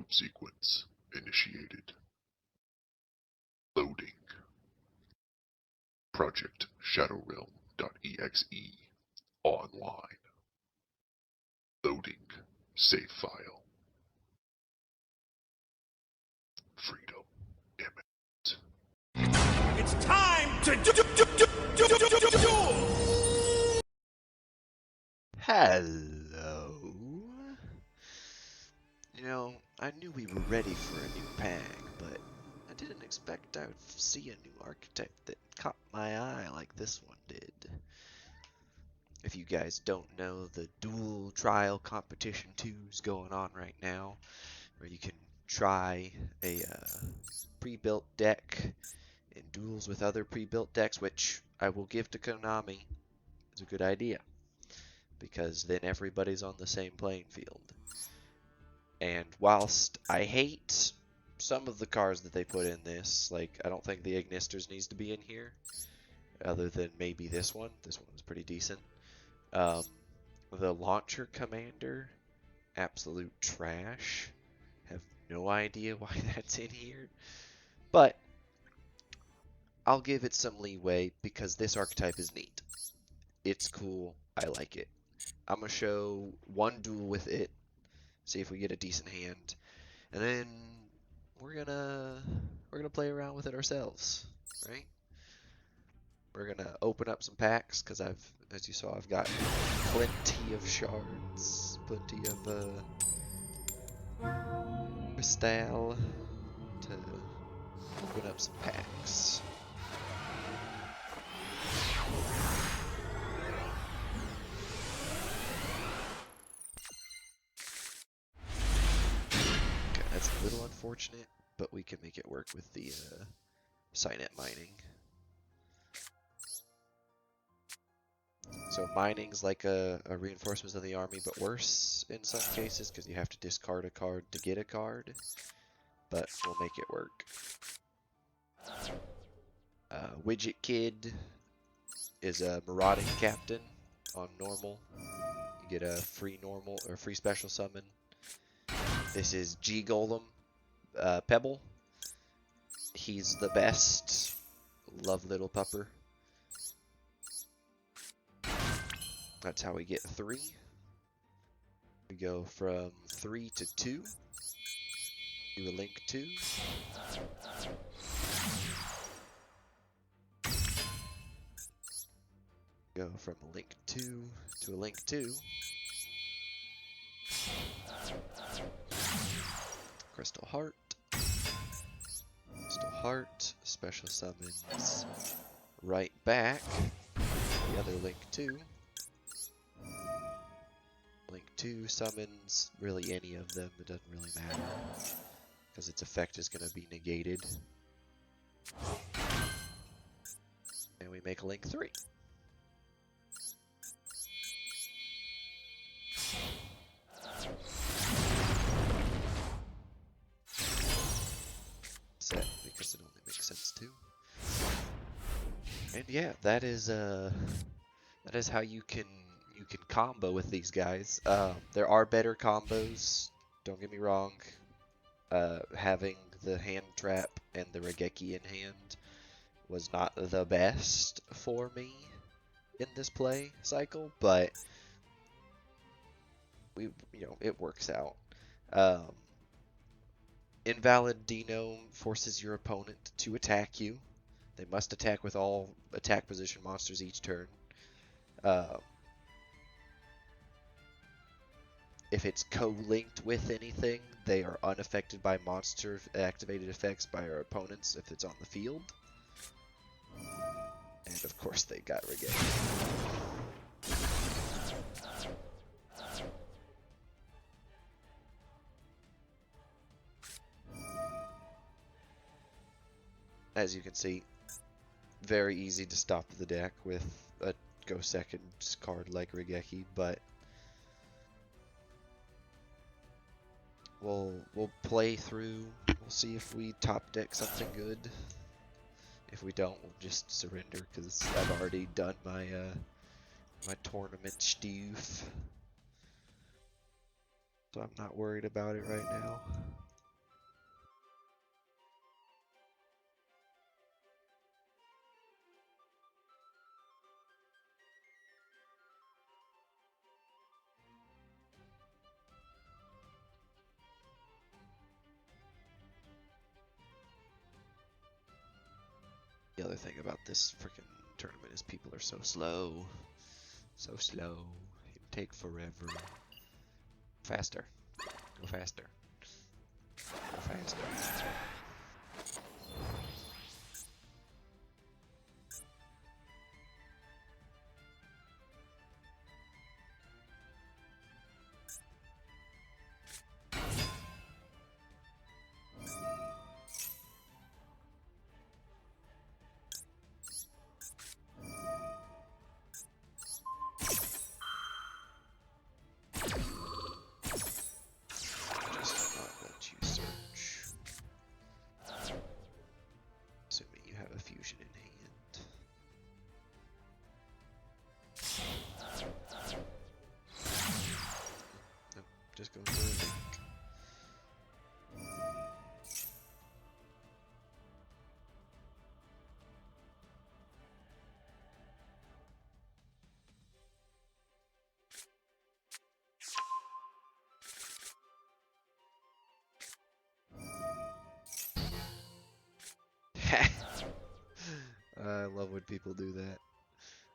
Load sequence initiated. Loading. Project ShadowRealm.exe online. Loading save file. Freedom imminent. It's time to duel! Hello. You know, I knew we were ready for a new Pang, but I didn't expect I'd see a new archetype that caught my eye like this one did. If you guys don't know, the dual trial competition 2's going on right now, where you can try a pre-built deck in duels with other pre-built decks, which I will give to Konami is a good idea, because then everybody's on the same playing field. And whilst I hate some of the cards that they put in this, like I don't think the Ignisters needs to be in here, other than maybe this one. This one was pretty decent. The Launcher Commander, absolute trash. Have no idea why that's in here, but I'll give it some leeway because this archetype is neat. It's cool. I like it. I'm gonna show one duel with it, see if we get a decent hand, and then we're gonna play around with it ourselves, right? We're gonna open up some packs because as you saw, I've got plenty of shards, plenty of crystal to open up some packs. Okay, that's a little unfortunate, but we can make it work with the Signet mining. So mining's like a reinforcements of the army, but worse in some cases because you have to discard a card to get a card. But we'll make it work. Widget Kid is a marauding captain on normal. You get a free normal or free special summon. This is G Golem Pebble. He's the best. Love little pupper. That's how we get 3. We go from 3 to 2. Do a link 2. Go from a link 2 to a link 2. Crystal Heart. Crystal Heart. Special summons right back. The other link 2. Link 2 summons really any of them, it doesn't really matter, because its effect is going to be negated. And we make a Link 3. Set, because it only makes sense to. And yeah, that is how you can combo with these guys. There are better combos, don't get me wrong. Having the hand trap and the Regeki in hand was not the best for me in this play cycle, but it works out. Invalid Dino forces your opponent to attack you. They must attack with all attack position monsters each turn. If it's co-linked with anything, they are unaffected by monster activated effects by our opponents if it's on the field. And of course they got Regeki. As you can see, very easy to stop the deck with a go second card like Regeki, but we'll play through. We'll see if we top deck something good. If we don't, we'll just surrender because I've already done my my tournament stuff. So I'm not worried about it right now. The other thing about this freaking tournament is people are so slow. So slow. It take forever. Faster. Go faster. Go faster. Just not let you search. Assuming you have a fusion in hand. Nope, just go for a link. I love when people do that.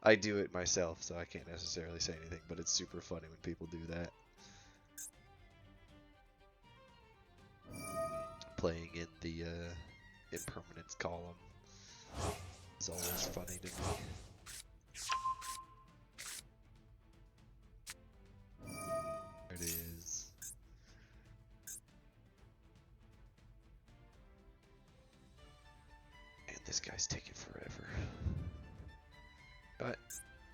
I do it myself, so I can't necessarily say anything, but it's super funny when people do that. Playing in the impermanence column is always funny to me. There it is. And this guy's taking forever. But,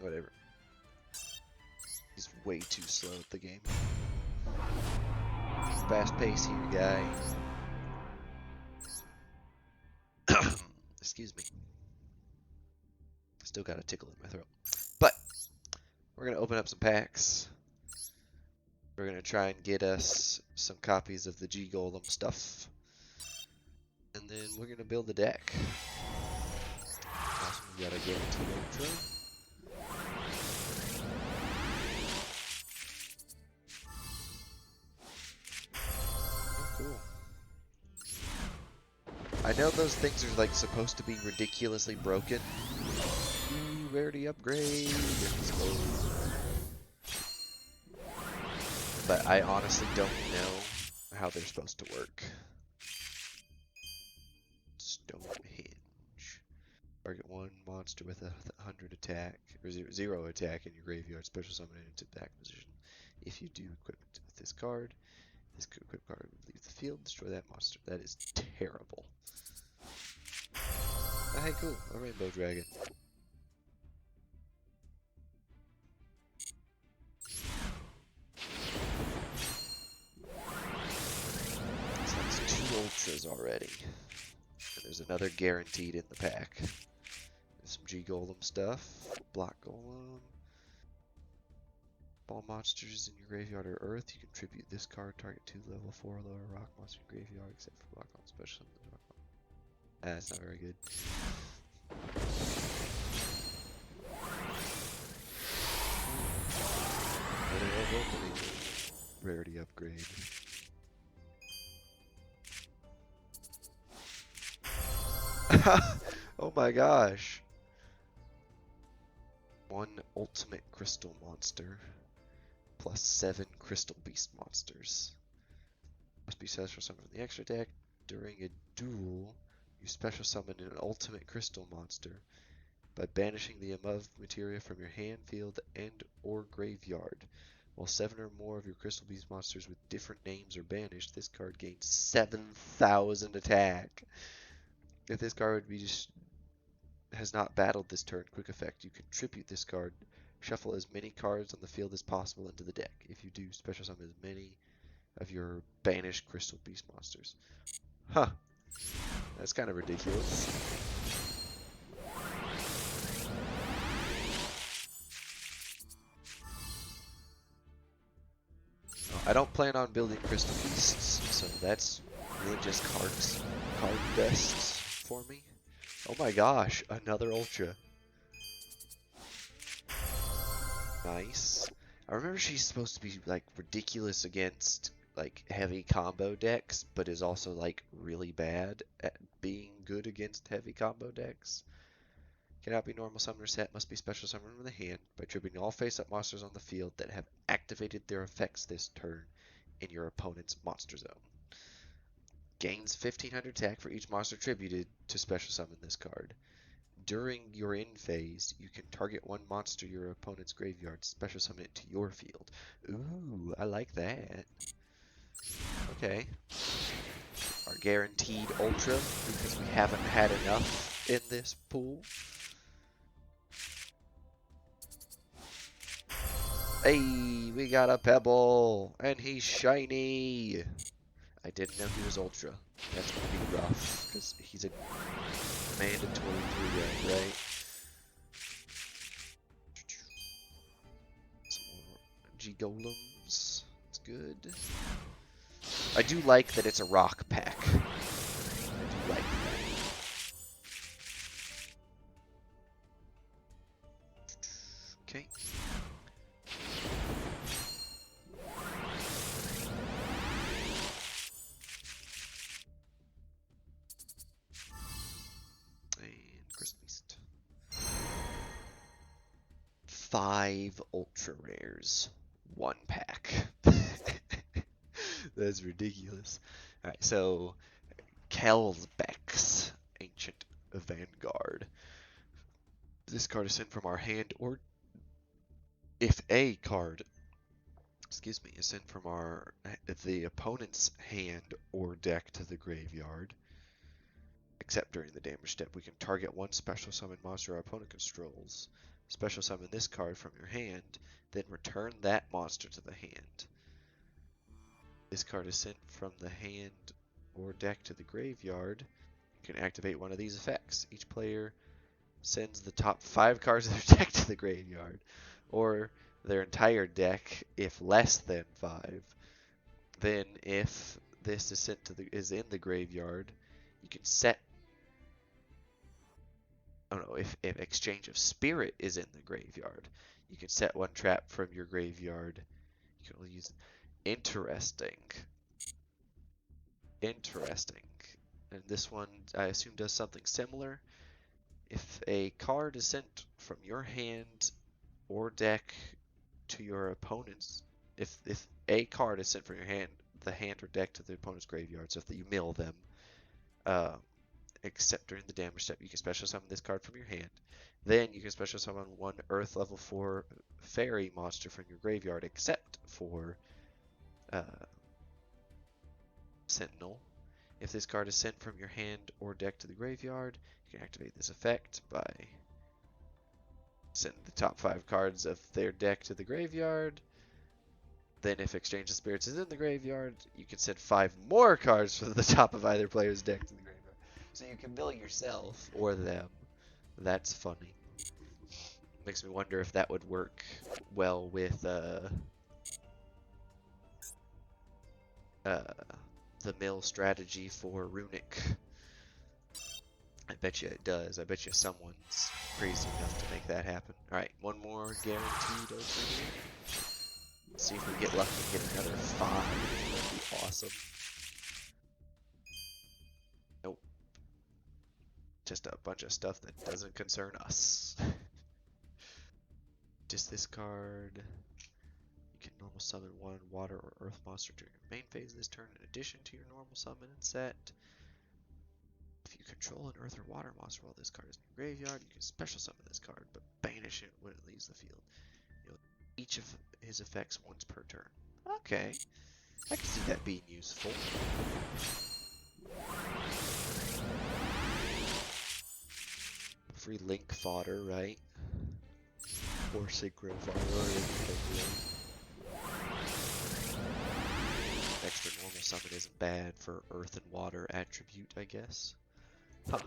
whatever. He's way too slow at the game. Fast pace here, guy. Excuse me. Still got a tickle in my throat. But, we're going to open up some packs. We're going to try and get us some copies of the G Golem stuff. And then we're going to build the deck. Also, we got a guaranteed intro. Oh, cool. I know those things are like supposed to be ridiculously broken. Ooh, rarity upgrade. But I honestly don't know how they're supposed to work. Stonehenge. Target one monster with 100 attack, or 0 attack in your graveyard. Special summon it into back position. If you do equip it with this card, this equip card will leave the field, destroy that monster. That is terrible. Oh, hey, cool. A rainbow dragon. So that's 2 ultras already. And there's another guaranteed in the pack. There's some G Golem stuff. Block Golem. All monsters in your graveyard are Earth. You contribute this card. Target 2 level 4 lower rock monster in graveyard, except for block on special. That's not very good. Rarity upgrade. Oh my gosh. 1 ultimate crystal monster plus 7 crystal beast monsters. Must be special summoned from the extra deck. During a duel, you special summon an ultimate crystal monster by banishing the above materia from your hand, field, and or graveyard. While 7 or more of your crystal beast monsters with different names are banished, this card gains 7,000 attack. If this card has not battled this turn, quick effect, you contribute this card. Shuffle as many cards on the field as possible into the deck. If you do, special summon as many of your banished crystal beast monsters. Huh. That's kind of ridiculous. I don't plan on building crystal beasts, so that's really just card dust for me. Oh my gosh, another ultra. Nice. I remember she's supposed to be like ridiculous against like heavy combo decks, but is also like really bad at being good against heavy combo decks. Cannot be normal summon or set, must be special summon from the hand by triggering all face-up monsters on the field that have activated their effects this turn in your opponent's monster zone. Gains 1500 attack for each monster attributed to special summon this card. During your end phase, you can target one monster your opponent's graveyard, special summon it to your field. Ooh, I like that. Okay. Our guaranteed ultra, because we haven't had enough in this pool. Hey, we got a pebble, and he's shiny. I didn't know he was ultra. That's gonna be rough, because he's a mandatory 3-up, right? Some more G-Golems. It's good. I do like that it's a rock pack. I do like that. Okay. And Crystal Beast. 5 ultra rares. 1 pack. That's ridiculous. Alright, so Kelbeck's Ancient Vanguard. This card is sent from our hand, or if a card, excuse me, is sent from the opponent's hand or deck to the graveyard, except during the damage step, we can target one special summon monster our opponent controls. Special summon this card from your hand, then return that monster to the hand. This card is sent from the hand or deck to the graveyard. You can activate one of these effects. Each player sends the top 5 cards of their deck to the graveyard, or their entire deck if less than 5. Then, if this is in the graveyard, you can set. Oh no! If Exchange of Spirit is in the graveyard, you can set one trap from your graveyard. You can only use. Interesting. Interesting. And this one, I assume, does something similar. If a card is sent from your hand or deck to your opponent's, if a card is sent from your hand, the hand or deck to the opponent's graveyard, so if you mill them, except during the damage step, you can special summon this card from your hand. Then you can special summon one Earth level 4 fairy monster from your graveyard, except for Sentinel. If this card is sent from your hand or deck to the graveyard, you can activate this effect by sending the top 5 cards of their deck to the graveyard. Then if Exchange of Spirits is in the graveyard, you can send 5 more cards from the top of either player's deck to the graveyard. So you can mill yourself or them. That's funny. Makes me wonder if that would work well with the mill strategy for Runic. I bet you it does. I bet you someone's crazy enough to make that happen. Alright, one more guaranteed over here. Let's see if we get lucky and get another 5. That'd be awesome. Nope. Just a bunch of stuff that doesn't concern us. Just this card. You can normal summon one water or earth monster during your main phase this turn in addition to your normal summon and set. If you control an earth or water monster while this card is in your graveyard, you can special summon this card, but banish it when it leaves the field. Each of his effects once per turn. Okay. I can see that being useful. Free link fodder, right? Or synchro fodder. Extra normal summon isn't bad for earth and water attribute, I guess. Huh.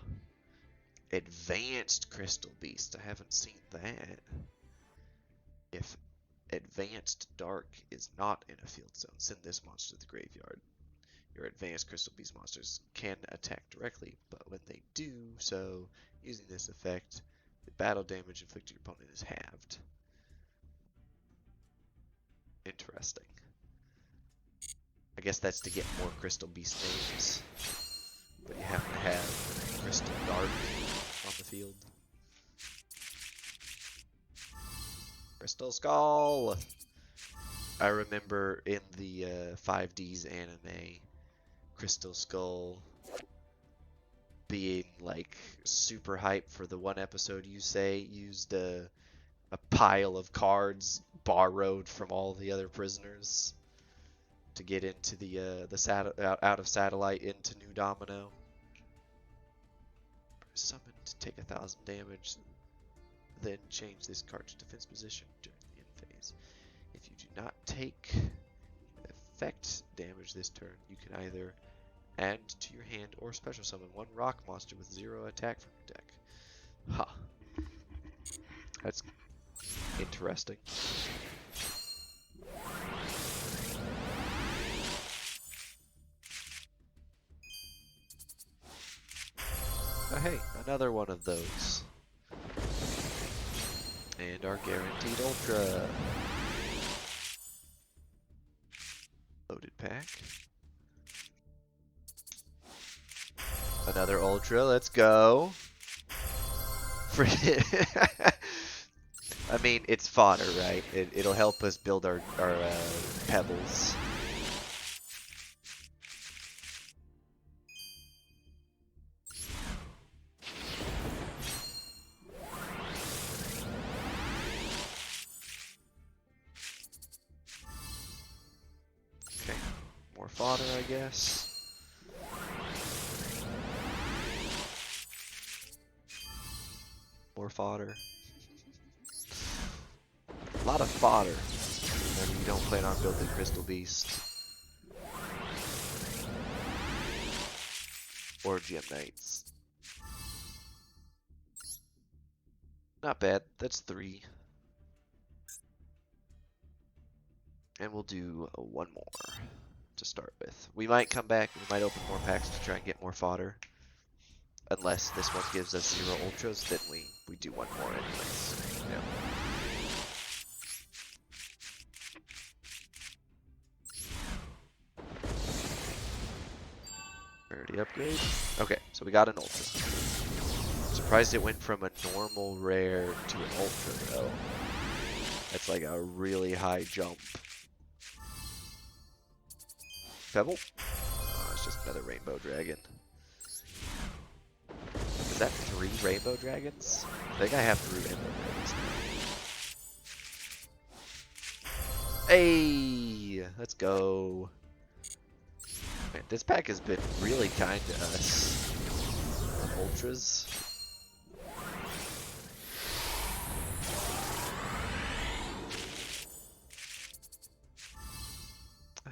Advanced Crystal Beast. I haven't seen that. If Advanced Dark is not in a field zone, send this monster to the graveyard. Your Advanced Crystal Beast monsters can attack directly, but when they do so, using this effect, the battle damage inflicted to your opponent is halved. Interesting. I guess that's to get more Crystal Beast names, but you have to have Crystal Dark on the field. Crystal Skull! I remember in the 5D's anime, Crystal Skull being like super hype for the one episode you say used a pile of cards borrowed from all the other prisoners to get into out of satellite into New Domino. Summoned to take 1,000 damage, then change this card to defense position during the end phase. If you do not take effect damage this turn, you can either add to your hand or special summon one rock monster with 0 attack from your deck. Ha. That's interesting. Oh hey, another one of those. And our guaranteed ultra. Loaded pack. Another ultra, let's go. I mean, it's fodder, right? It'll help us build our pebbles. Okay, more fodder, I guess. More fodder. A lot of fodder whenever you don't plan on building Crystal Beast. Or Gem Knights. Not bad, that's 3. And we'll do one more to start with. We might come back, we might open more packs to try and get more fodder. Unless this one gives us 0 ultras, then we do one more anyways. Yeah. Rarity upgrade. Okay, so we got an ultra. Surprised it went from a normal rare to an ultra though. That's like a really high jump. Pebble? Oh, it's just another rainbow dragon. Is that 3 rainbow dragons? I think I have 3 rainbow dragons now. Hey! Let's go. Man, this pack has been really kind to us. Ultras.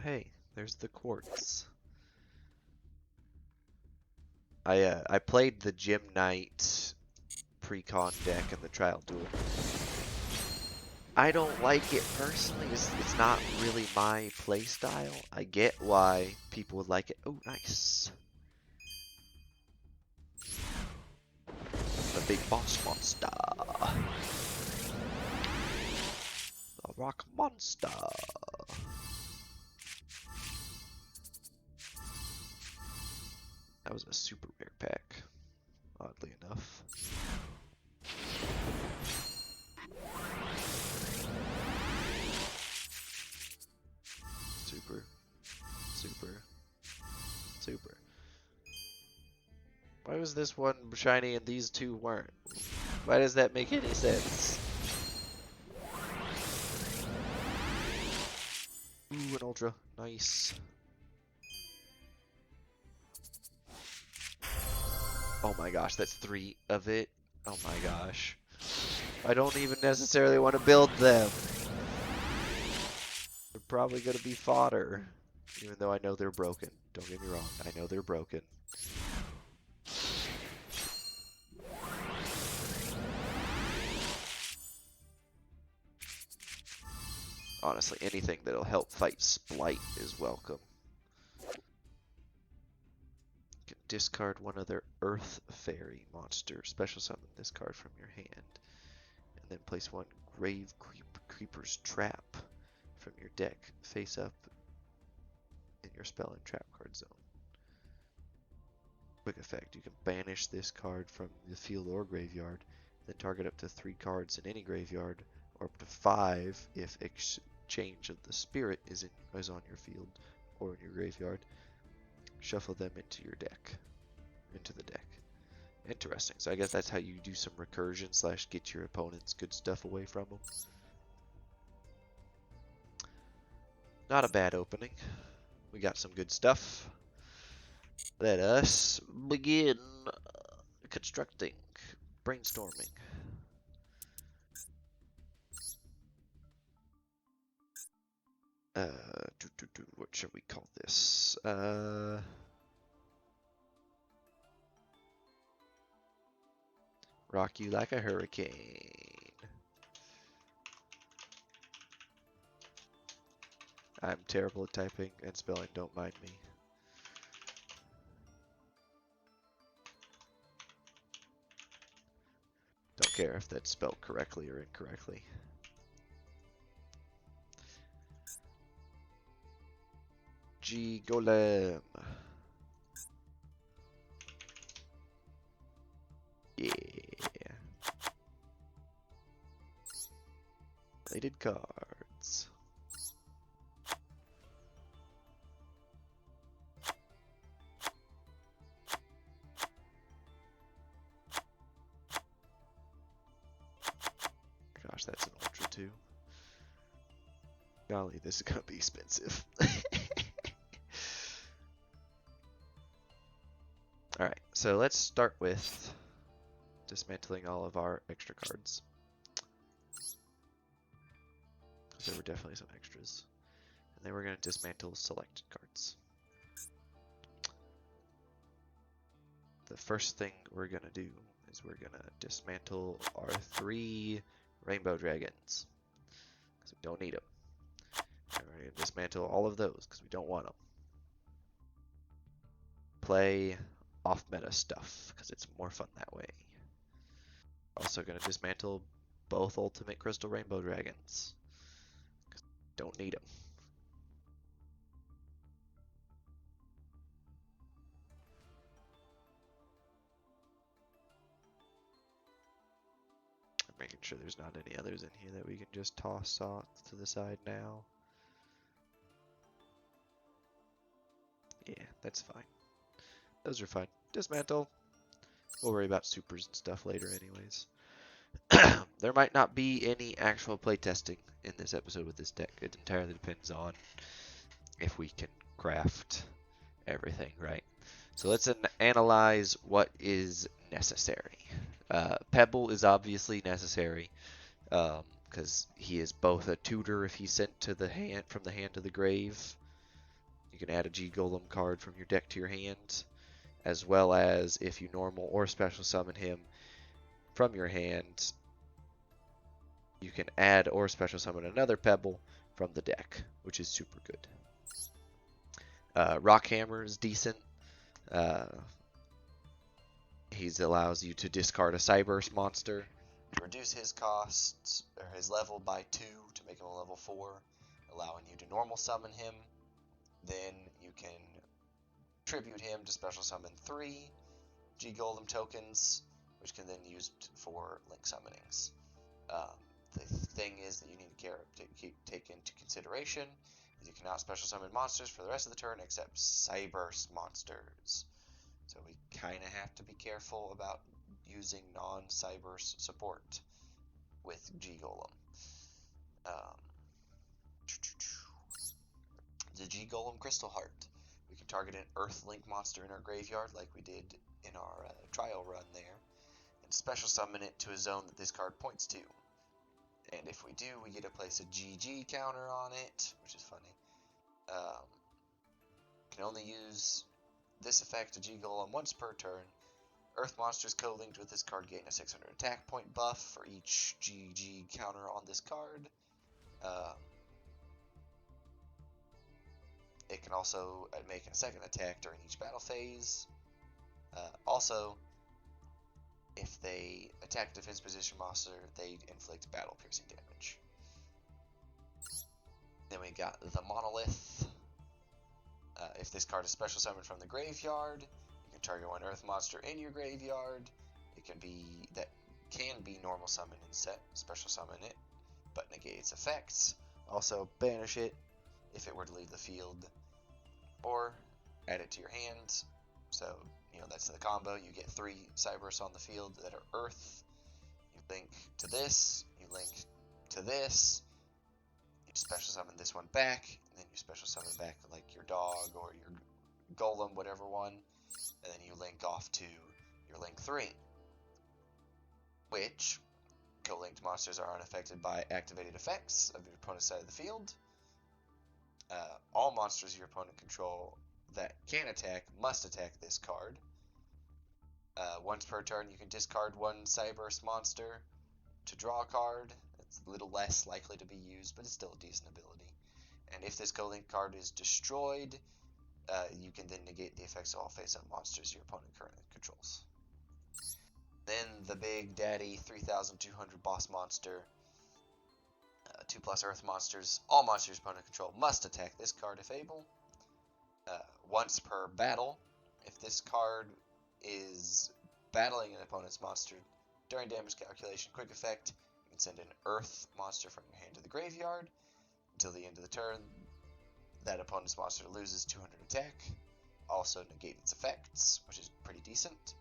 Hey, there's the quartz. I played the Gem Knight pre-con deck in the trial duel. I don't like it personally. It's not really my playstyle. I get why people would like it. Oh, nice. The big boss monster. The rock monster. That was a super rare pack, oddly enough. Super. Super. Super. Why was this one shiny and these 2 weren't? Why does that make any sense? Ooh, an ultra. Nice. Oh my gosh, that's 3 of it. Oh my gosh. I don't even necessarily want to build them. They're probably going to be fodder. Even though I know they're broken. Don't get me wrong. I know they're broken. Honestly, anything that'll help fight Splight is welcome. You can discard one other Earth Fairy monster. Special summon this card from your hand. And then place one Grave Creeper's Trap from your deck face up in your spell and trap card zone. Quick effect. You can banish this card from the field or graveyard. Then target up to 3 cards in any graveyard or up to 5 if exchange of the spirit is on your field or in your graveyard. Shuffle them into your deck, into the deck. Interesting. So I guess that's how you do some recursion / get your opponent's good stuff away from them. Not a bad opening. We got some good stuff. Let us begin constructing, brainstorming. What should we call this? Rock you like a hurricane. I'm terrible at typing and spelling, don't mind me. Don't care if that's spelled correctly or incorrectly. G Golem. Yeah. Related cards. Gosh, that's an ultra too. Golly, this is gonna be expensive. Alright, so let's start with dismantling all of our extra cards. There were definitely some extras. And then we're going to dismantle selected cards. The first thing we're going to do is we're going to dismantle our 3 rainbow dragons. Because we don't need them. And we're going to dismantle all of those because we don't want them. Play off-meta stuff because it's more fun that way. Also going to dismantle both ultimate crystal rainbow dragons. Because we don't need them. Making sure there's not any others in here that we can just toss off to the side now. Yeah, that's fine. Those are fine. Dismantle. We'll worry about supers and stuff later anyways. There might not be any actual playtesting in this episode with this deck. It entirely depends on if we can craft everything, right? So let's analyze what is necessary. Pebble is obviously necessary because he is both a tutor if he's sent to the hand from the hand to the grave. You can add a G Golem card from your deck to your hand, as well as if you normal or special summon him from your hand, you can add or special summon another Pebble from the deck, which is super good. Rock Hammer is decent. He allows you to discard a Cyburst monster, to reduce his costs or his level by 2 to make him a level 4, allowing you to normal summon him. Then you can tribute him to special summon 3 G Golem tokens, which can then be used for link summonings. The thing is that you need to take into consideration is you cannot special summon monsters for the rest of the turn except Cyburst monsters. So we kind of have to be careful about using non-Cyburst support with G Golem. The G Golem Crystal Heart. We can target an Earth Link monster in our graveyard like we did in our trial run there, and special summon it to a zone that this card points to. And if we do, we get to place a GG counter on it, which is funny. Can only use this effect to G Golem once per turn. Earth monsters co-linked with this card gain a 600 attack point buff for each GG counter on this card. It can also make a second attack during each battle phase. Also, if they attack defense position monster, they inflict battle piercing damage. Then we got the Monolith. If this card is special summoned from the graveyard, you can target one Earth monster in your graveyard. It can be normal summon and set, special summon it. but negate its effects. Also, banish it if it were to leave the field, or add it to your hand. So, that's the combo. You get 3 Cyberus on the field that are Earth. You link to this, you link to this, you special summon this one back, and then you special summon back like your dog or your golem, whatever one, and then you link off to your link 3, which co-linked monsters are unaffected by activated effects of your opponent's side of the field. All monsters your opponent control that can attack must attack this card. Once per turn, you can discard 1 Cyberus monster to draw a card. It's a little less likely to be used, but it's still a decent ability. And if this co-linked card is destroyed, you can then negate the effects of all face-up monsters your opponent currently controls. Then the big daddy 3200 boss monster, 2+ Earth monsters. All monsters your opponent control must attack this card if able. Once per battle, if this card is battling an opponent's monster during damage calculation quick effect, you can send an Earth monster from your hand to the graveyard. Until the end of the turn, that opponent's monster loses 200 attack. Also negate its effects, which is pretty decent.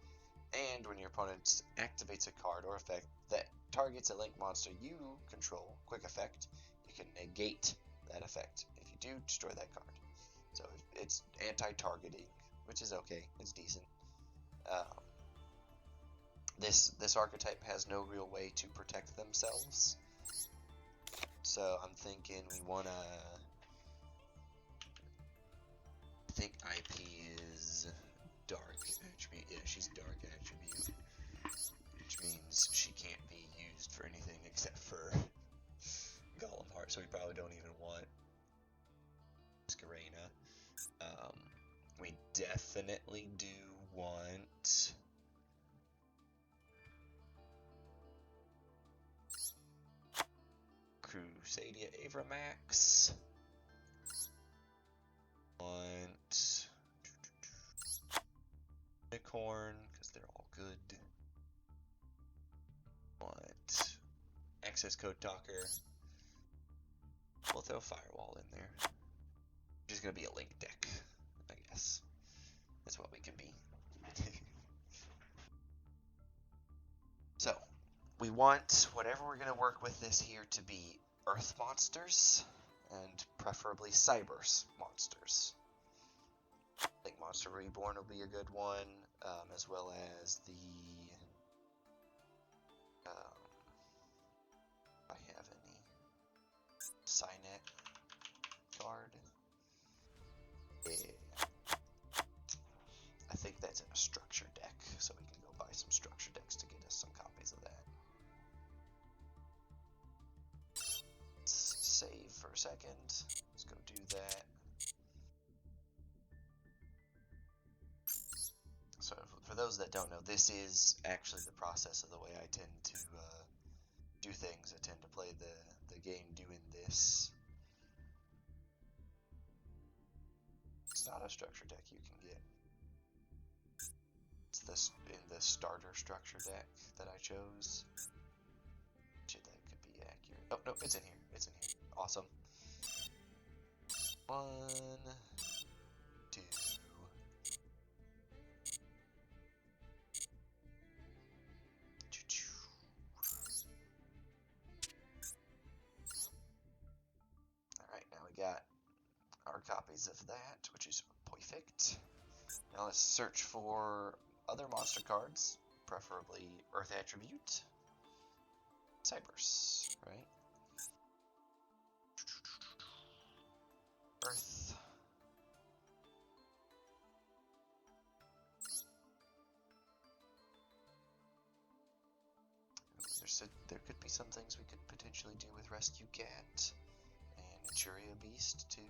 And when your opponent activates a card or effect that targets a link monster you control, quick effect, you can negate that effect. If you do, destroy that card. So it's anti-targeting, which is okay. It's decent. This archetype has no real way to protect themselves. So I'm thinking we wanna... I think IP is dark attribute. Yeah, she's dark attribute, which means she can't be used for anything except for Golem Heart. So we probably don't even want Scarena. We definitely do want Crusadia Avramax. Want Unicorn, because they're all good. Want Access Code Talker. We'll throw Firewall in there. Just gonna be a link deck, I guess. That's what we can be. So, we want whatever we're gonna work with this here to be Earth monsters, and preferably Cyberus monsters. I think Monster Reborn will be a good one, as well as the... if I have any Cynet card. Yeah. I think that's in a structure deck, so we can go buy some structure decks to get us some copies of that. Let's save for a second. Let's go do that. So for those that don't know, this is actually the process of the way I tend to do things. I tend to play the game doing this. It's not a structure deck you can get. It's this in the starter structure deck that I chose. Shit, that could be accurate. Oh, no, it's in here. It's in here. Awesome. 1, 2. Alright, now we got our copies of that, which is perfect. Now let's search for other monster cards, preferably Earth Attribute. Cyberus, right? Earth. There could be some things we could potentially do with Rescue Cat and Churia Beast too.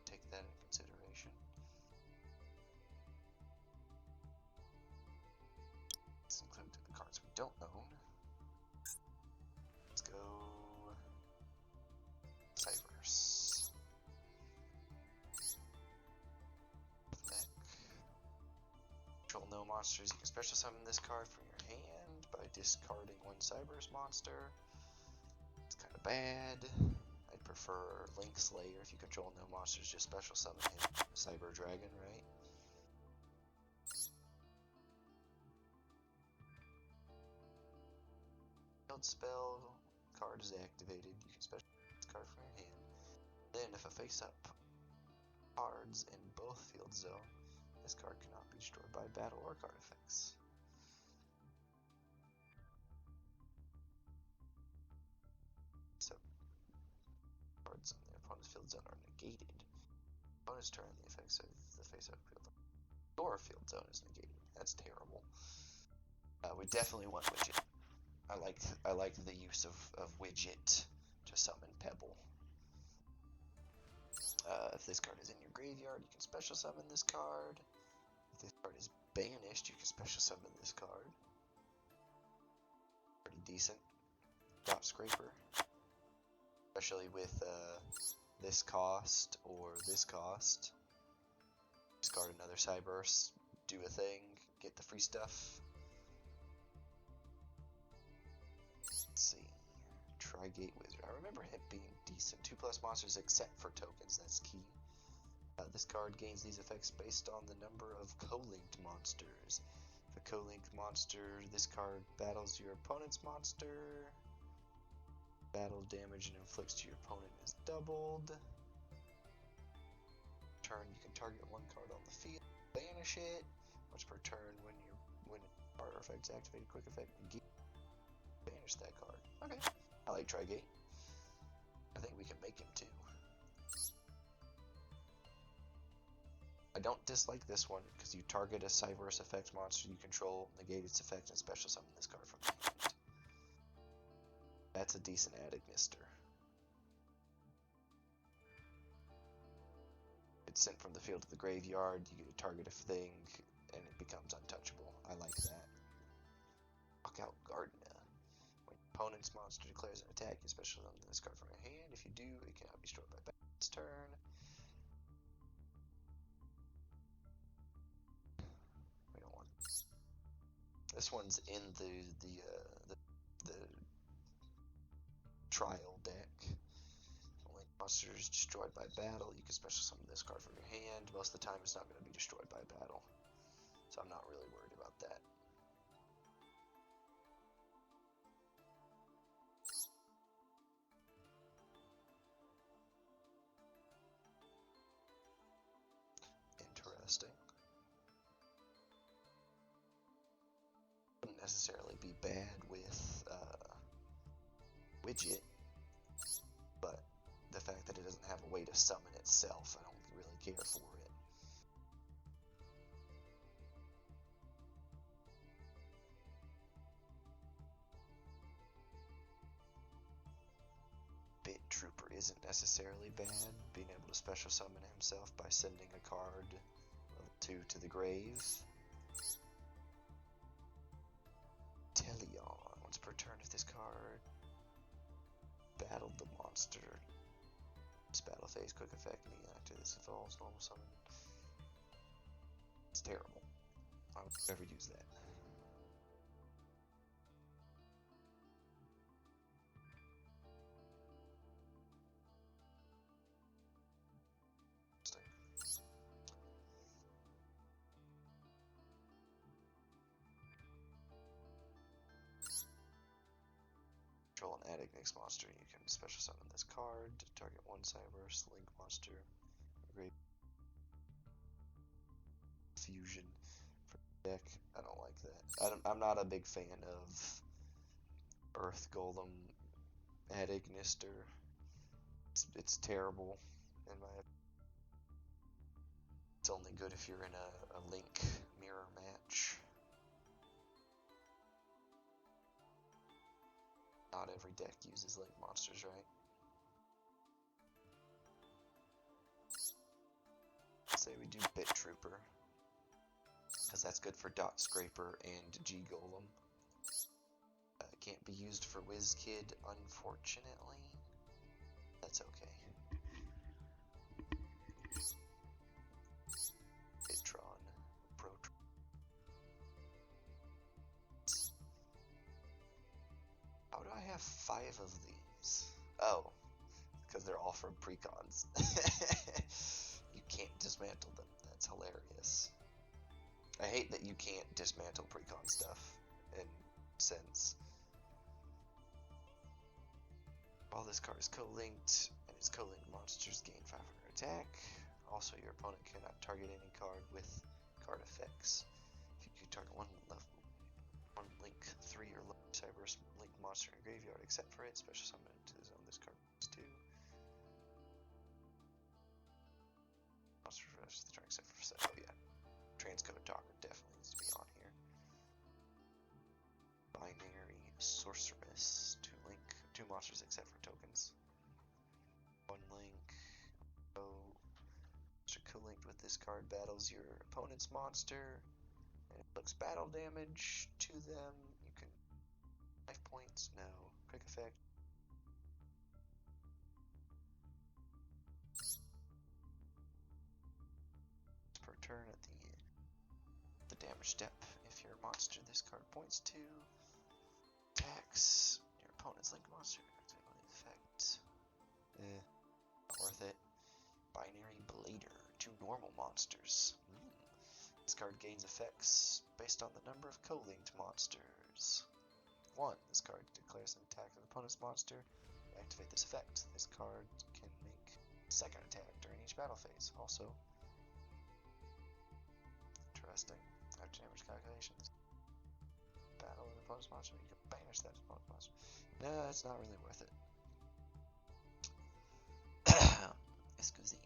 Take that into consideration. Let's include the cards we don't own. Let's go Cyberus. Control no monsters, you can special summon this card from your hand by discarding one Cyber's monster. It's kind of bad. I'd prefer Link Slayer. If you control no monsters, just special summon him. Cyber Dragon, right? Field spell card is activated. You can special summon this card from your hand. Then, if a face-up cards in both field zone, this card cannot be destroyed by battle or card effects. So, cards in the opponent's field zone are negated. Opponent's turn, the effects of the face-up field zone. Your field zone is negated. That's terrible. We definitely want widget. I like the use of widget to summon Pebble. If this card is in your graveyard, you can special summon this card. If this card is banished, you can special summon this card. Pretty decent. Dot Scraper. Especially with this cost or this cost. Discard another Cyberse, do a thing, get the free stuff. Let's see. Tri-Gate Wizard. I remember him being decent. 2+ monsters except for tokens, that's key. This card gains these effects based on the number of co-linked monsters. If a co-linked monster, this card battles your opponent's monster. Battle damage and inflicts to your opponent is doubled. Turn, you can target one card on the field, banish it. Once per turn, when card effects activated, quick effect, banish that card. Okay, I like Tri-Gate. I think we can make him too. I don't dislike this one because you target a Cyberse effect monster you control, negate its effect, and special summon this card from the hand. That's a decent Adagnister. It's sent from the field to the graveyard, you get to target a thing, and it becomes untouchable. I like that. Knockout Gardena. When your opponent's monster declares an attack, you special summon this card from your hand. If you do, it cannot be destroyed by battle this turn. We don't want this one's in the trial deck. Only monster is destroyed by battle. You can special summon this card from your hand. Most of the time, it's not going to be destroyed by battle, so I'm not really worried about that. Interesting. Wouldn't necessarily be bad with widget, but the fact that it doesn't have a way to summon itself, I don't really care for it. Bit Trooper isn't necessarily bad, being able to special summon himself by sending a card level 2 to the grave. Teleon. Once per turn, if this card battled the monster, this battle phase, quick effect, me active, this evolves, normal summon. It's terrible. I would never use that. Control an Adagnister monster, you can special summon this card to target one Cyberse Link monster. Great fusion for the deck. I don't like that. I'm not a big fan of Earth Golem Adagnister. It's terrible in my opinion. It's only good if you're in a Link mirror match. Not every deck uses Link monsters, right? Let's say we do Bit Trooper, because that's good for Dot Scraper and G Golem. Can't be used for WizKid, unfortunately. That's okay. Bitron, Protron. have 5 of these. Oh, because they're all from precons. You can't dismantle them. That's hilarious. I hate that you can't dismantle precon stuff. And since while this card is co-linked, and its co-linked monsters gain 500 attack. Also, your opponent cannot target any card with card effects. If you can target one link 3 or lower Cyber link monster in your graveyard, except for it, special summon it to the zone. This card is 2. Monster for the rest of the turn, except for set. Oh yeah, Transcode Talker definitely needs to be on here. Binary Sorceress, 2 link, 2 monsters except for tokens. 1 link. Co-linked with this card battles your opponent's monster and inflicts battle damage to them. You can life points, no quick effect. Per turn at the damage step. If your monster this card points to attacks your opponent's link monster, effect. Not worth it. Binary Blader, 2 normal monsters. This card gains effects based on the number of co-linked monsters. 1. This card declares an attack of the opponent's monster. Activate this effect. This card can make second attack during each battle phase. Also, interesting. After damage calculations, battle an opponent's monster, you can banish that opponent's monster. No, that's not really worth it. Excuse me.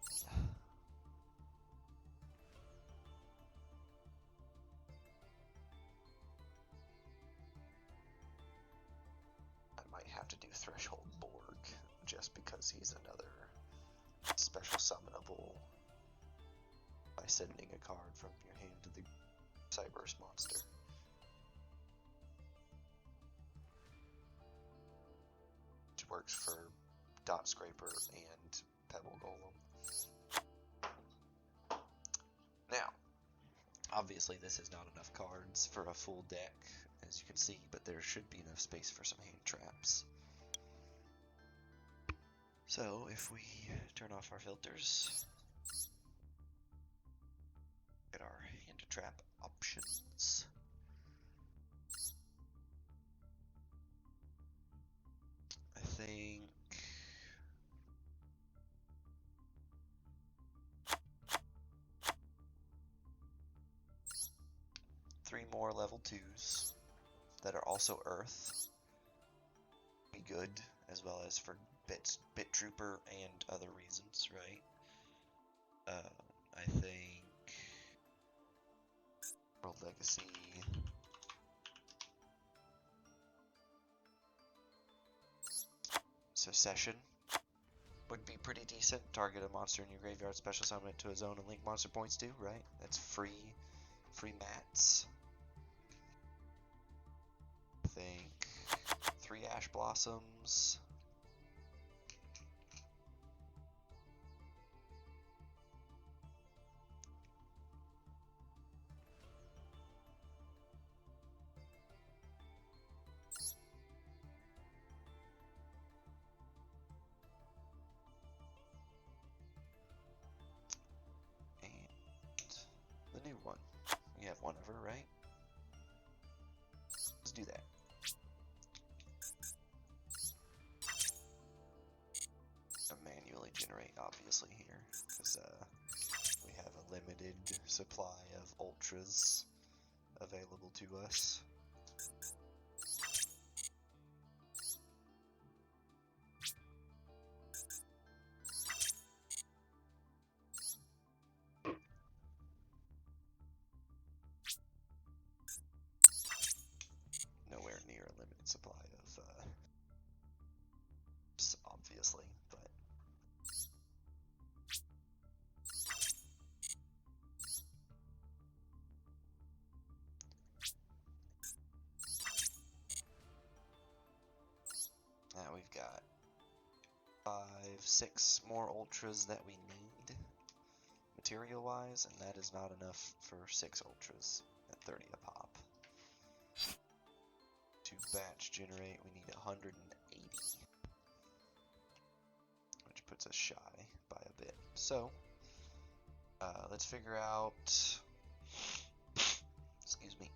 I might have to do Threshold Borg just because he's another special summonable by sending a card from your hand to the Cyberse monster. Which works for Dot Scraper and Pebble Golem. Now, obviously this is not enough cards for a full deck, as you can see, but there should be enough space for some hand traps. So, if we turn off our filters, get our hand trap options. I think three more level 2s that are also Earth be good, as well as for Bit Trooper and other reasons, right? I think World Legacy. Secession would be pretty decent. Target a monster in your graveyard, special summon it to a zone and link monster points to, right? That's free mats. I think 3 Ash Blossoms. The new one. We have one of her, right? Let's do that. Manually generate, obviously, here, because we have a limited supply of ultras available to us. Nowhere near a limited supply of obviously, but now we've got 5, 6 more ultras that we need material wise, and that is not enough for 6 ultras at 30 a pop. To batch generate, we need 108 which puts us shy by a bit. So, let's figure out, excuse me,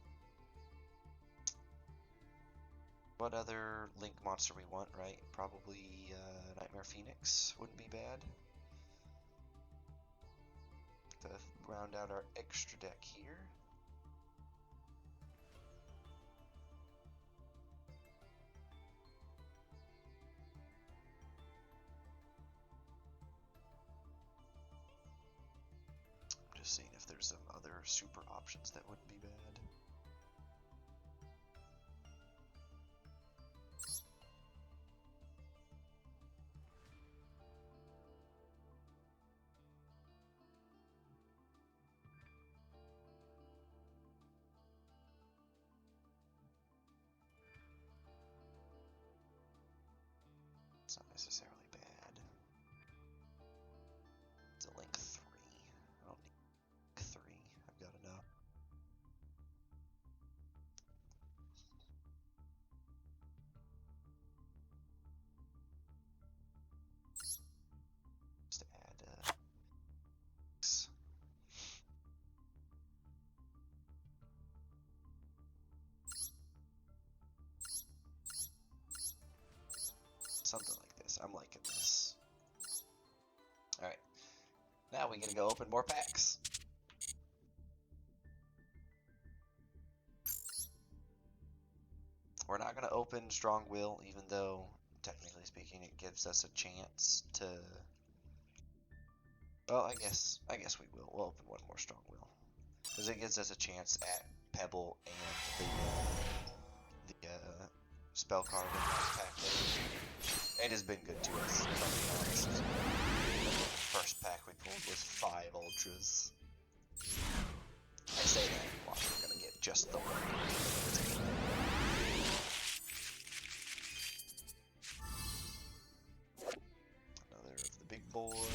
what other link monster we want, right? Probably Nightmare Phoenix wouldn't be bad. To round out our extra deck here. I'm just seeing if there's some other super options that wouldn't be bad. It's not necessarily bad. It's a link 3. I don't need link 3. I've got enough. Just add X. Something like this. I'm liking this. Alright. Now we gotta go open more packs. We're not gonna open Strong Will, even though, technically speaking, it gives us a chance to... Well, I guess we will. We'll open one more Strong Will. Because it gives us a chance at Pebble and the spell card in that pack there. It has been good to us, if I'll be honest. The first pack we pulled was 5 Ultras. I say that while we're gonna get just the one. Another of the big boy.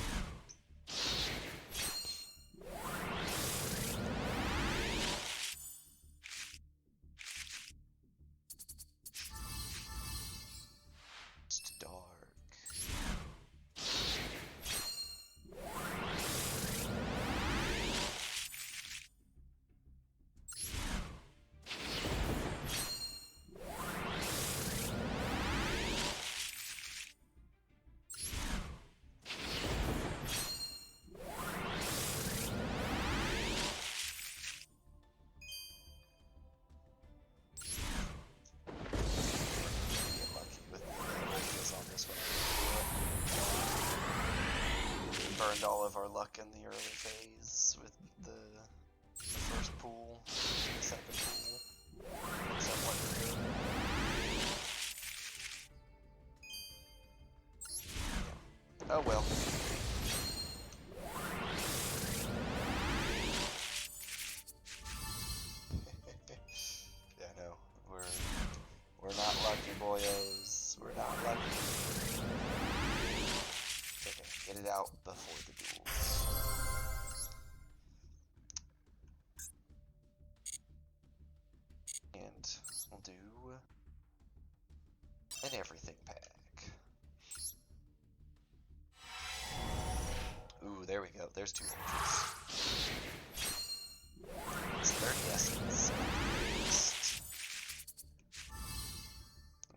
It's dark. Burned all of our luck in the early phase with the first pool, the second pool. Somewhat good. Yeah. Oh well. Yeah, no, we're not lucky, boyos. We're not lucky. Okay, get it out before the duels. And we'll do an everything pack. Ooh, there we go. There's 2 ultras. It's 30 essence.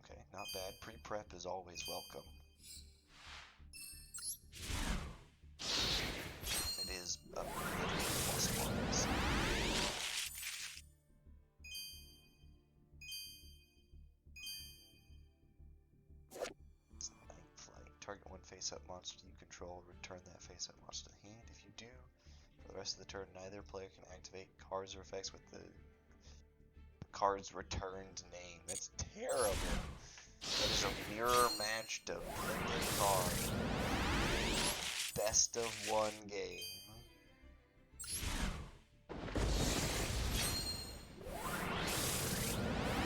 Okay, not bad. Pre-prep is always welcome. It is a +1. It's Night Flight. Target one face-up monster you control. Return that face-up monster to the hand. If you do, for the rest of the turn, neither player can activate cards or effects with the card's returned name. That's terrible. That is a mirror match dependent card. Best of 1 game.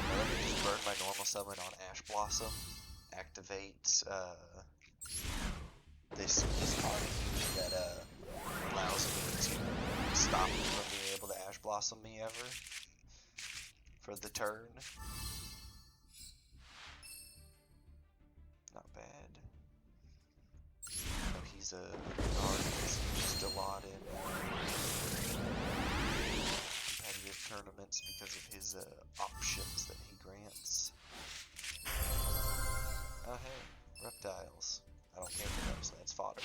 Now let me just burn my normal summon on Ash Blossom. Activate this card here that allows me to stop me from being able to Ash Blossom me ever for the turn. He's a card that's used a lot in competitive tournaments because of his options that he grants. Oh hey, reptiles. I don't care for them, so that's fodder.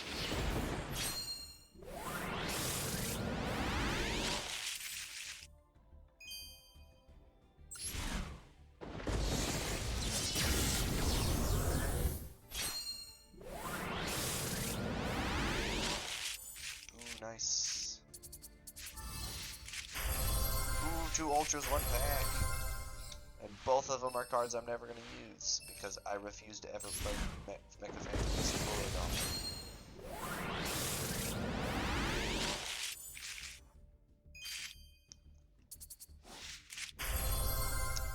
Ooh, nice. Ooh, 2 ultras, 1 pack. And both of them are cards I'm never going to use, because I refuse to ever play Mecha Fantasy Borodon.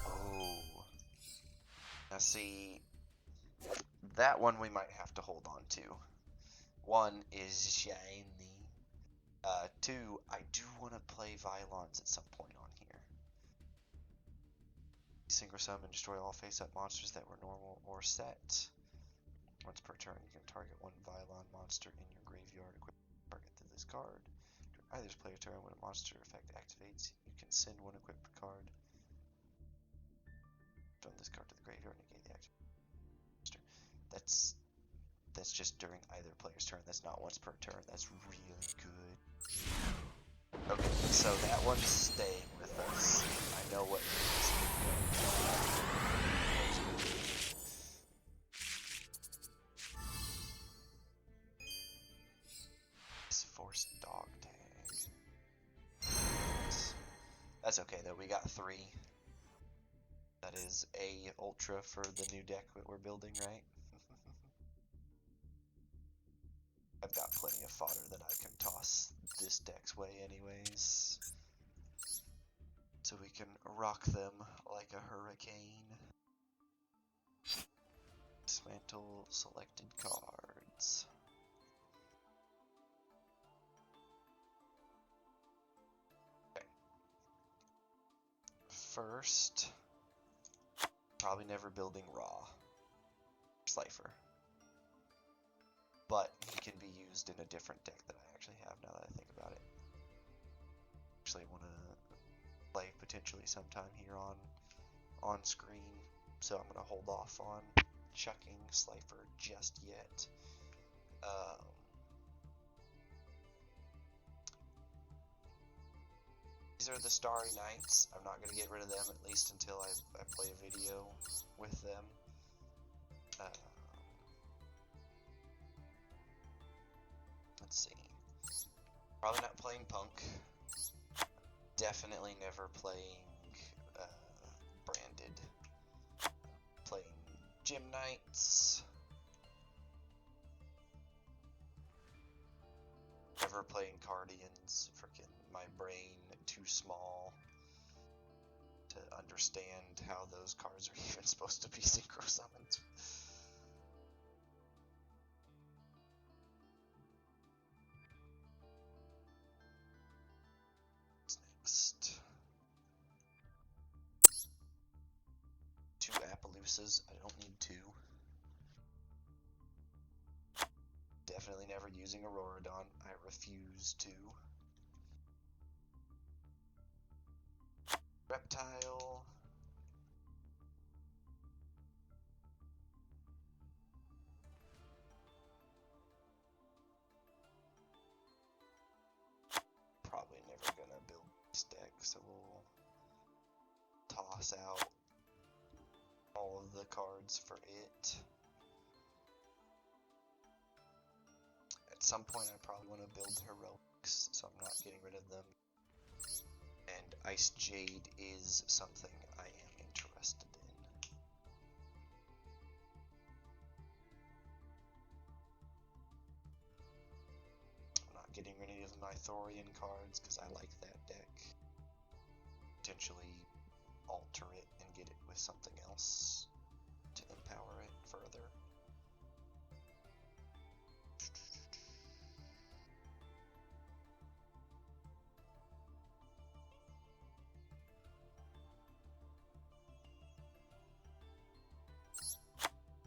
Oh. Now see, that one we might have to hold on to. 1 is shiny. 2, I do want to play Vylons at some point on here. Synchro summon and destroy all face-up monsters that were normal or set. Once per turn, you can target 1 Vylon monster in your graveyard, equip target to this card. During either player's turn, when a monster effect activates, you can send 1 equipped card from this card to the graveyard and negate the active monster. That's just during either player's turn. That's not once per turn. That's really good. Okay, so that one's staying with us. I know what it is. This forced dog tag. That's okay though, we got 3. That is a ultra for the new deck that we're building, right? I've got plenty of fodder that I can toss this deck's way anyways. So we can rock them like a hurricane. Dismantle selected cards. Okay. First, probably never building Raw. Slifer. But he can be used in a different deck that I actually have now that I think about it. Actually want to play potentially sometime here on screen, so I'm going to hold off on chucking Slifer just yet. These are the Starry Nights. I'm not going to get rid of them at least until I play a video with them. Let's see. Probably not playing Punk. Definitely never playing Branded. Playing Gym Knights. Never playing Cardians. Freaking my brain too small to understand how those cards are even supposed to be synchro summoned. What's next? 2 Appaloosas. I don't need 2. Definitely never using Auroradon. I refuse to. Reptile. Probably never gonna build this deck, so we'll toss out all of the cards for it. At some point I probably want to build Heroics, so I'm not getting rid of them. And Ice Jade is something I am interested in. I'm not getting rid of my Thorian cards because I like that deck. Potentially alter it and get it with something else to empower it further.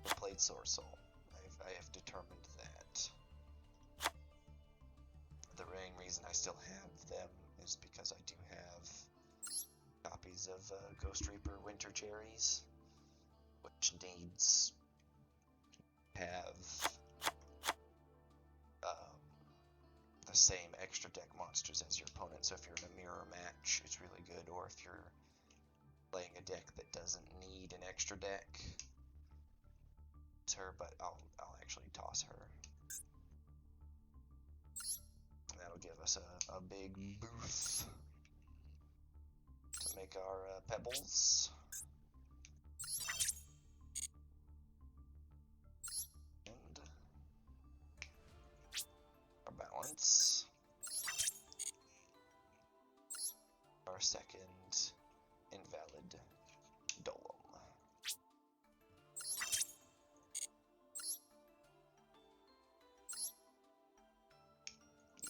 I played Sorcerer. I have determined that. reason I still have them is because I do have copies of Ghost Reaper Winter Cherries, which needs to have the same extra deck monsters as your opponent. So if you're in a mirror match, it's really good. Or if you're playing a deck that doesn't need an extra deck, it's her. But I'll actually toss her. And that'll give us a big booth to make our pebbles. And our balance. Our second invalid Dolem.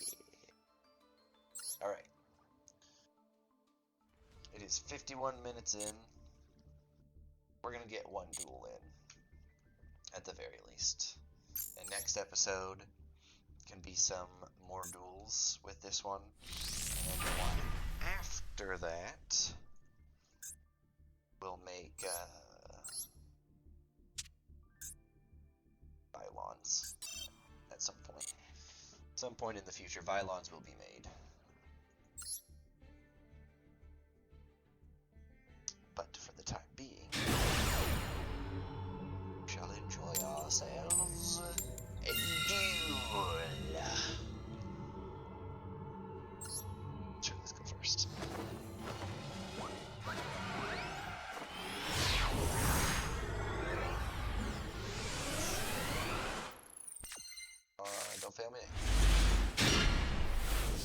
Yeah. Alright. It is 51 minutes in. We're gonna get one duel in, at the very least. And next episode can be some more duels with this one. And the one after that, we'll make Vylons at some point. Some point in the future, Vylons will be made. But for the time being, we shall enjoy ourselves a duel. Sure, let's go first. Don't fail me.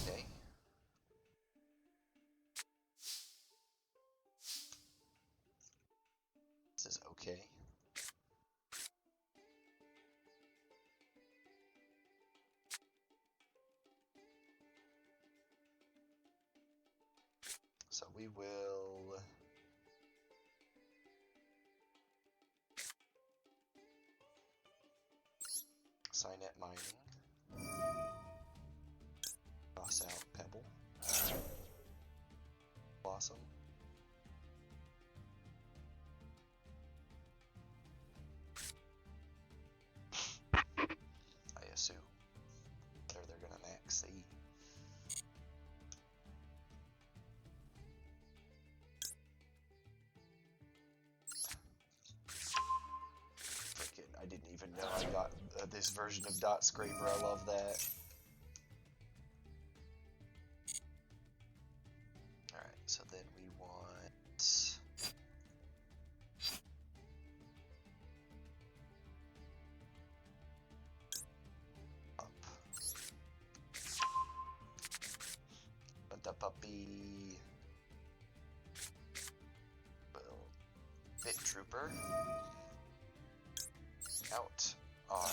Okay. This is okay. So we will Signet Mining, toss out Pebble, Blossom, I assume, or they're gonna max E. I didn't even know I got this version of Dot Scraper. I love that. Alright, so then we want up. But the puppy will Bit Trooper out our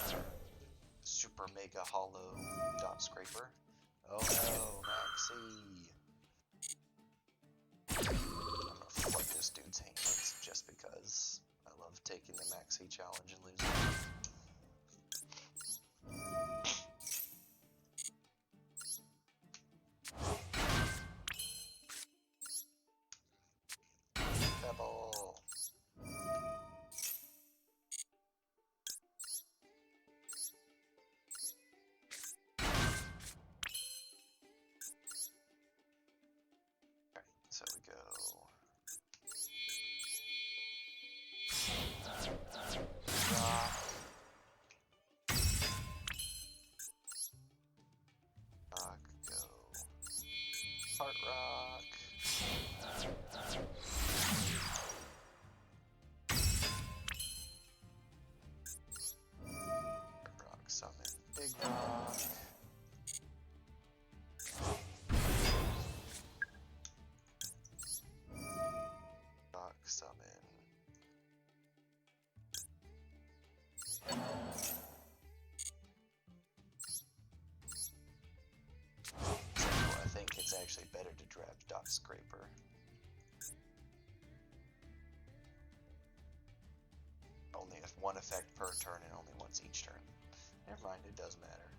Super Mega Hollow Dot Scraper. Oh no, Maxi! I'm gonna flood this dude's hands just because I love taking the Maxi challenge and losing. Pebble! So we go rock, go heart rock, summon big rock. Summon I think it's actually better to grab Dot Scraper. Only if one effect per turn and only once each turn. Never mind, it does matter.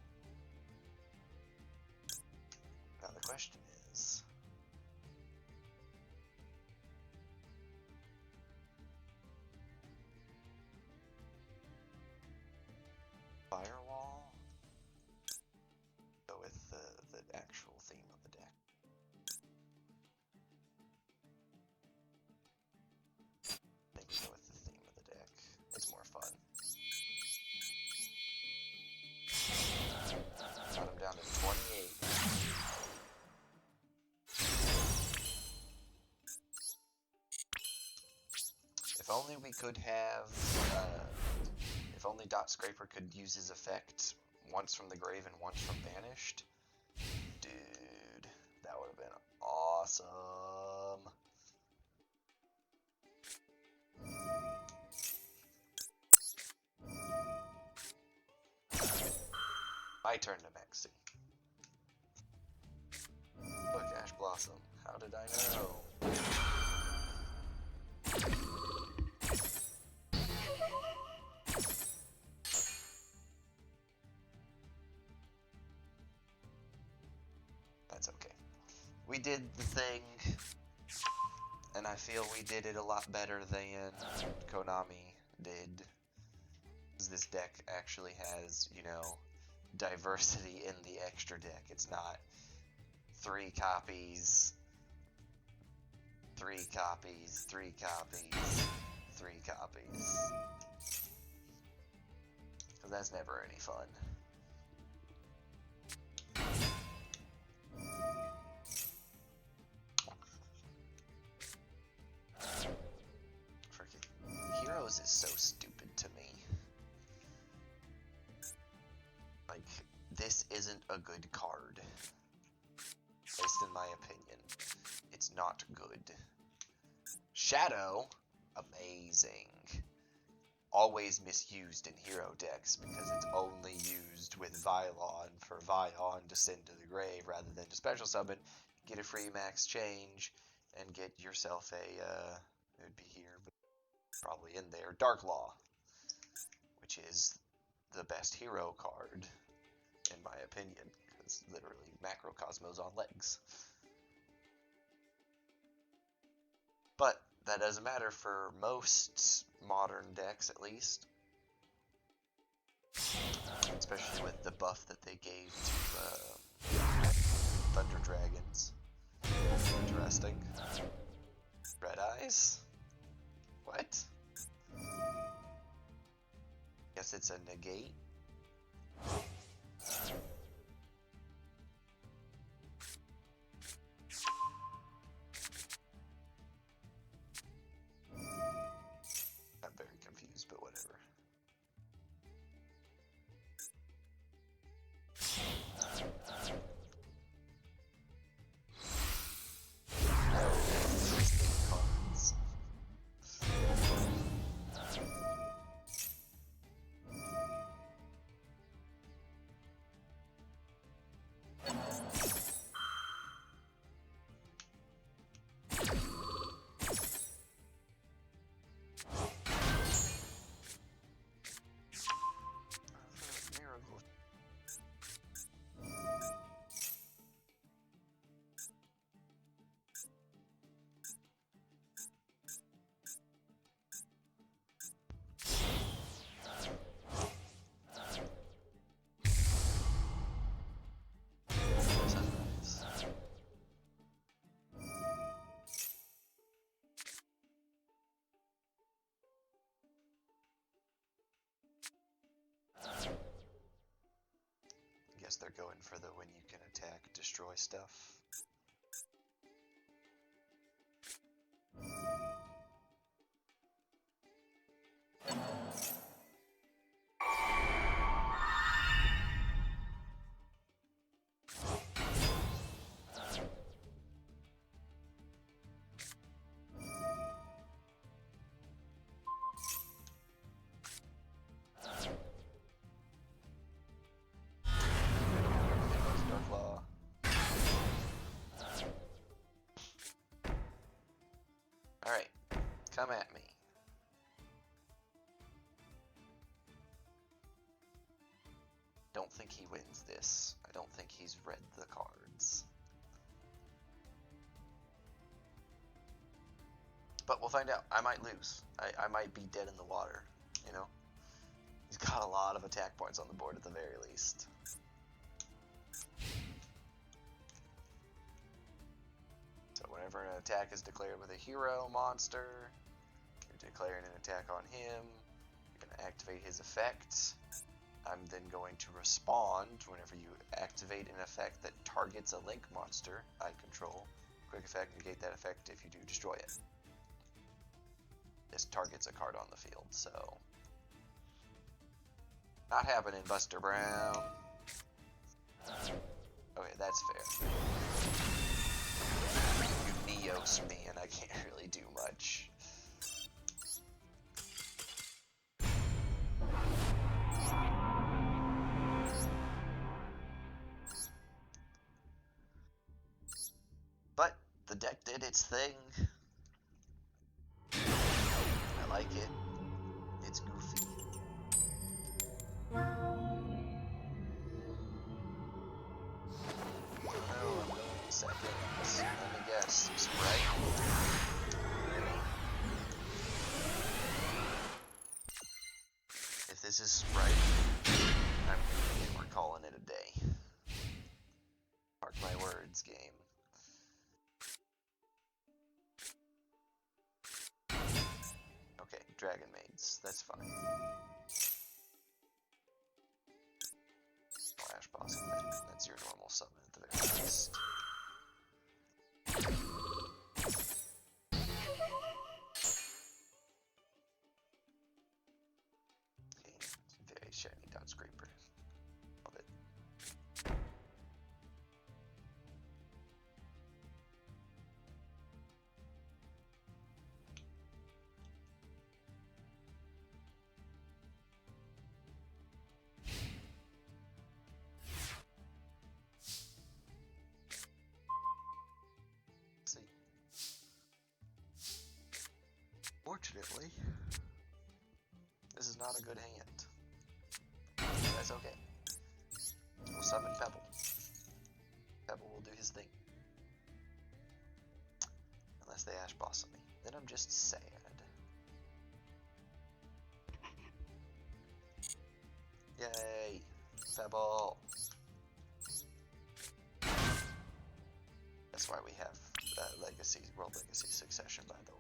the question is... Firewall? Go with the actual theme of the deck. Maybe go with the theme of the deck. It's more fun. Got him down to 28. If only we could have, if only Dot Scraper could use his effect once from the grave and once from banished. Dude, that would have been awesome. My turn to Maxi. Look, Ash Blossom. How did I know? That's okay. We did the thing, and I feel we did it a lot better than Konami did. This deck actually has, you know, diversity in the extra deck. It's not 3 copies, 3 copies, 3 copies, 3 copies. Because that's never any fun. Freaking Heroes is so stupid to me. Like, this isn't a good card. At least in my opinion. It's not good. Shadow, amazing. Always misused in hero decks because it's only used with Vylon for Vylon to send to the grave rather than to special summon, get a free max change, and get yourself a, it would be here, but probably in there, Dark Law, which is the best hero card, in my opinion, because literally Macrocosmos on legs. But that doesn't matter for most modern decks, at least. Especially with the buff that they gave to Thunder Dragons. Interesting. Red Eyes? What? Guess it's a negate? I'm very confused, but whatever. Cards. Miracle. Sunrise. I guess they're going for the when you can attack, destroy stuff. Dark Law. Alright, come at me. Don't think he wins this. I don't think he's read the cards. But we'll find out. I might lose. I might be dead in the water, you know? He's got a lot of attack points on the board at the very least. So whenever an attack is declared with a hero monster, you're declaring an attack on him. You're going to activate his effect. I'm then going to respond whenever you activate an effect that targets a link monster I control. Quick effect, negate that effect if you do destroy it. This targets a card on the field, so... Not happening, Buster Brown. Okay, that's fair. You Neos me and I can't really do much. But the deck did its thing. I like it. It's goofy. Oh, I'm going second. Let me guess. Sprite? If this is Sprite, we're calling it a day. Mark my words, game. Okay, Dragon Maids. That's fine. Flash Boss, that's your normal summon at the very least. Okay, very shiny dot scraper. Love it. See. Fortunately, this is not a good hand. That's okay. We'll summon Pebble. Pebble will do his thing. Unless they Ash Boss me. Then I'm just sad. Yay! Pebble! That's why we have Legacy, World Legacy Succession, by the way.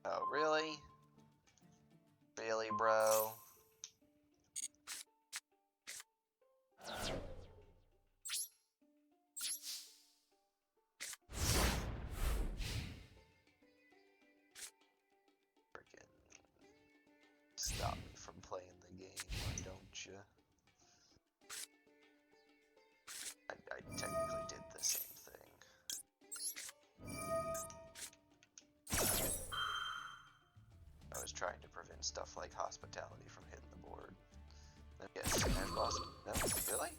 Oh, really? Really, bro? Frickin' stop me from playing the game, why don't you? I technically did the same thing. I was trying to prevent stuff like hospitality from hitting the board. Yes, Ash Boss. No, really?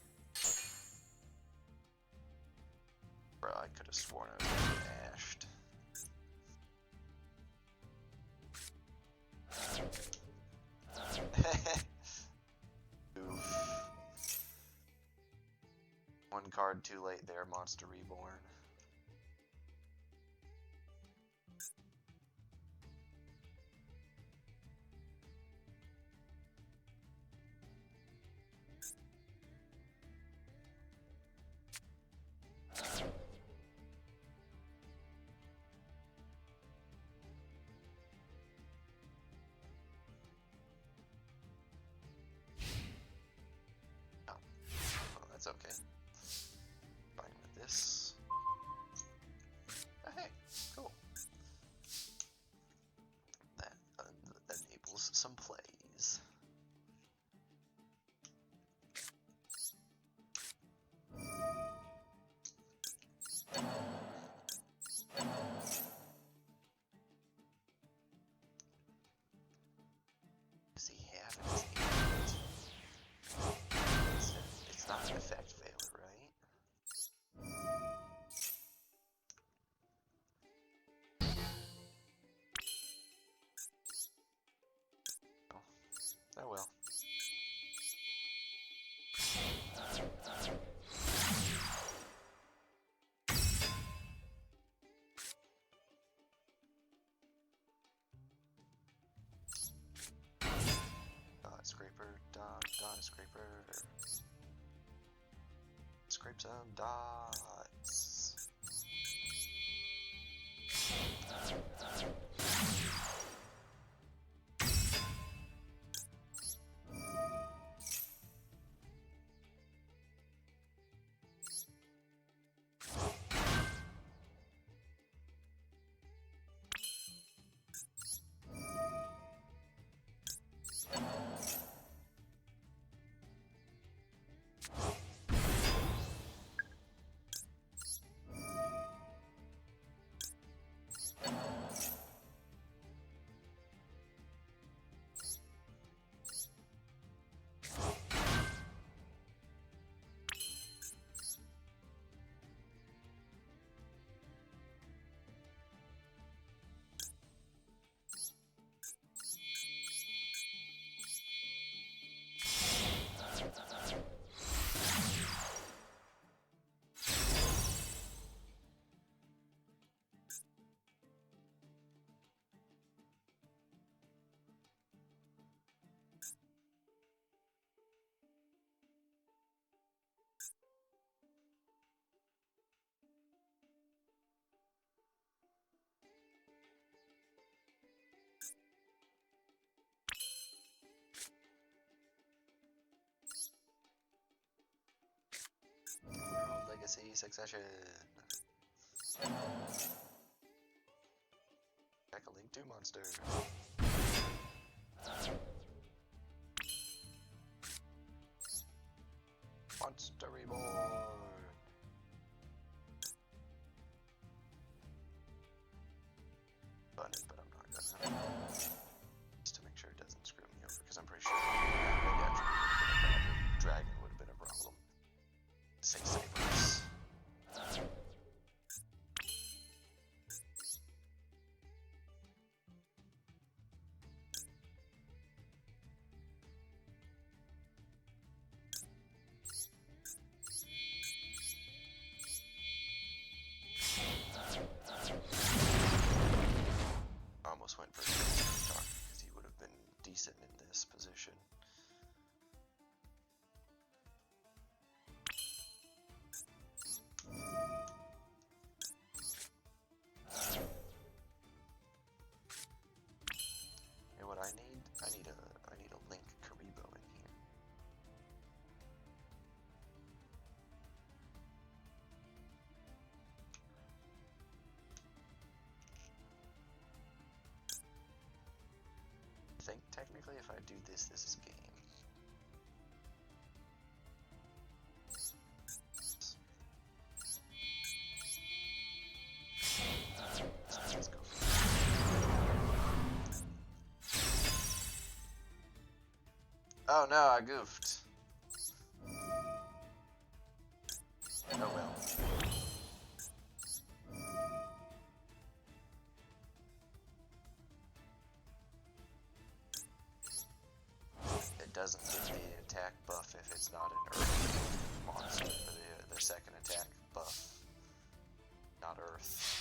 Bro, I could have sworn I was getting ashed. Oof. One card too late there, Monster Reborn. Oh, well, that's okay. Fine with this. Oh well. Dot scraper, dot scraper. Scrape some dots. World Legacy Succession. Back a Link 2 monster. Monster Reborn. Bunny, but I'm not gonna. Just to make sure it doesn't screw me over, because I'm pretty sure maybe actually would have been a problem. Dragon would have been a problem. Say Zapers. Almost went for a talk because he would have been decent in this position. And what I need a Link Karibo in here. I think technically if I do this, this is game. Let's go for it. Oh no, I goofed. Oh well. It doesn't get the attack buff if it's not an earth monster, but their second attack buff, not earth.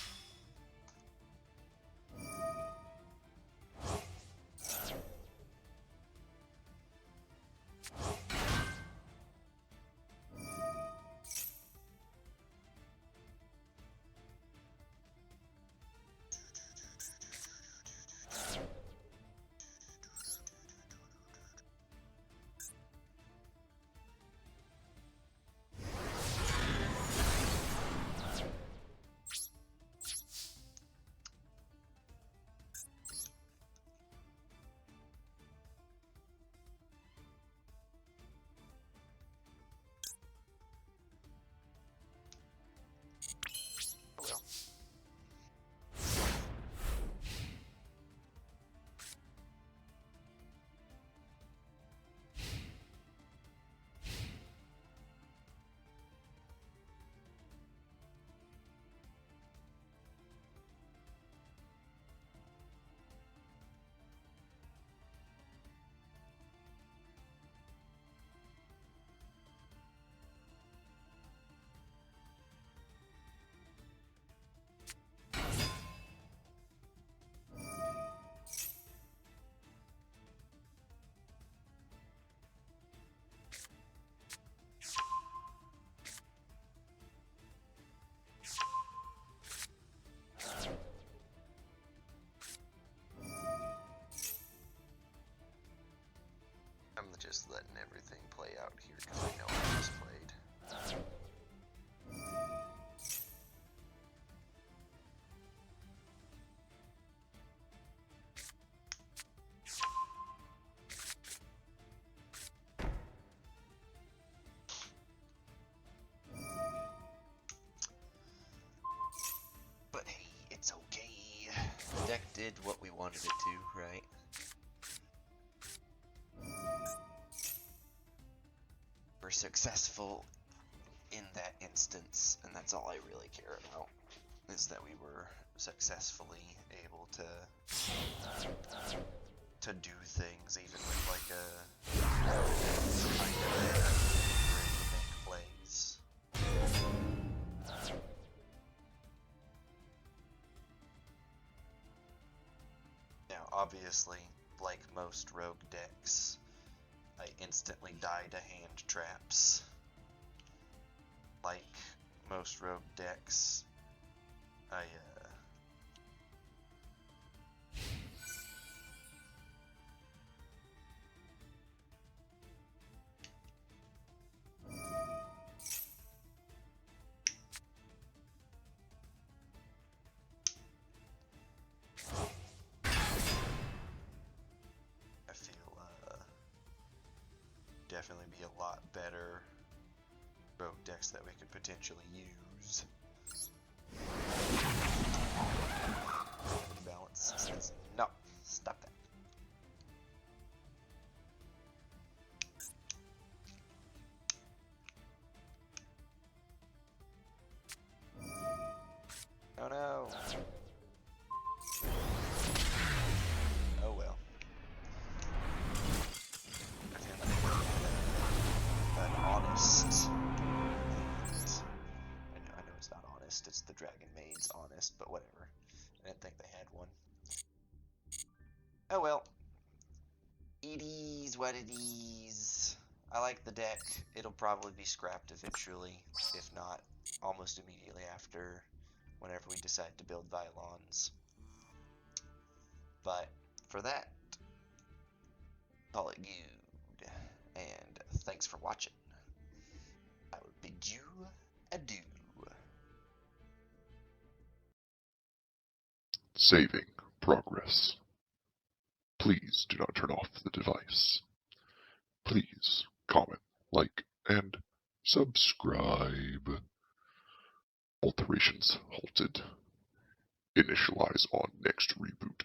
I'm just letting everything play out here because I know I just played. But hey, it's okay. The deck did what we wanted it to, right? We're successful in that instance, and that's all I really care about, is that we were successfully able to do things, even with like a kind of plays. Now, obviously, like most rogue decks, I instantly die to hand traps. Like most rogue decks, I feel definitely be a lot better rogue decks that we could potentially use. Balance says no. Stop that. Oh no. Oh well. I feel like an honest. I know it's not honest. It's the Dragon Maid's honest, but whatever. I didn't think they had one. Oh well. It is what it is. I like the deck. It'll probably be scrapped eventually, if not almost immediately after, whenever we decide to build Vylons. But for that, call it good. And thanks for watching. I will bid you adieu. Saving progress. Please do not turn off the device. Please comment, like, and subscribe. Alterations halted. Initialize on next reboot.